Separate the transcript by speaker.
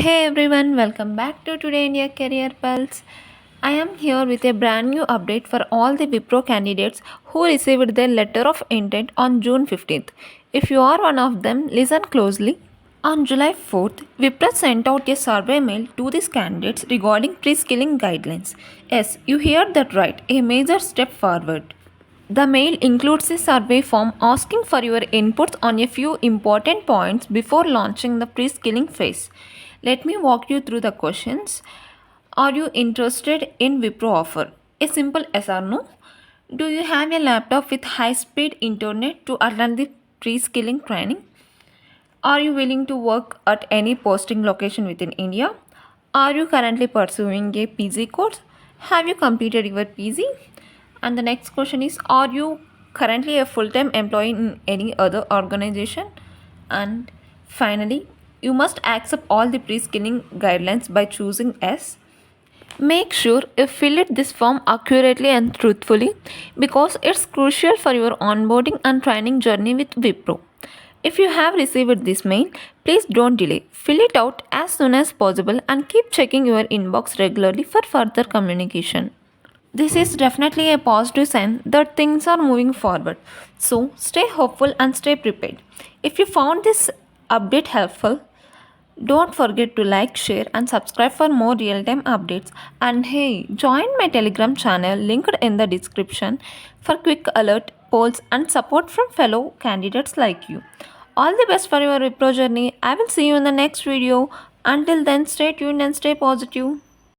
Speaker 1: Hey everyone, welcome back to Today India Career Pulse. I am here with a brand new update for all the Wipro candidates who received their letter of intent on June 15th. If you are one of them, listen closely. On July 4th, Wipro sent out a survey mail to these candidates regarding pre-skilling guidelines. Yes, you heard that right, a major step forward. The mail includes a survey form asking for your inputs on a few important points before launching the pre-skilling phase. Let me walk you through the questions. Are you interested in Wipro offer? A simple yes or no. Do you have a laptop with high-speed internet to attend the pre-skilling training? Are you willing to work at any posting location within India? Are you currently pursuing a PG course? Have you completed your PG? And the next question is, are you currently a full-time employee in any other organization? And finally, you must accept all the pre-skilling guidelines by choosing S. Make sure you fill it this form accurately and truthfully because it's crucial for your onboarding and training journey with Wipro. If you have received this mail, please don't delay. Fill it out as soon as possible and keep checking your inbox regularly for further communication. This is definitely a positive sign that things are moving forward. So stay hopeful and stay prepared. If you found this update helpful, don't forget to like, share, and subscribe for more real time updates. And hey, join my Telegram channel linked in the description for quick alert, polls, and support from fellow candidates like you. All the best for your Wipro journey. I will see you in the next video. Until then, stay tuned and stay positive.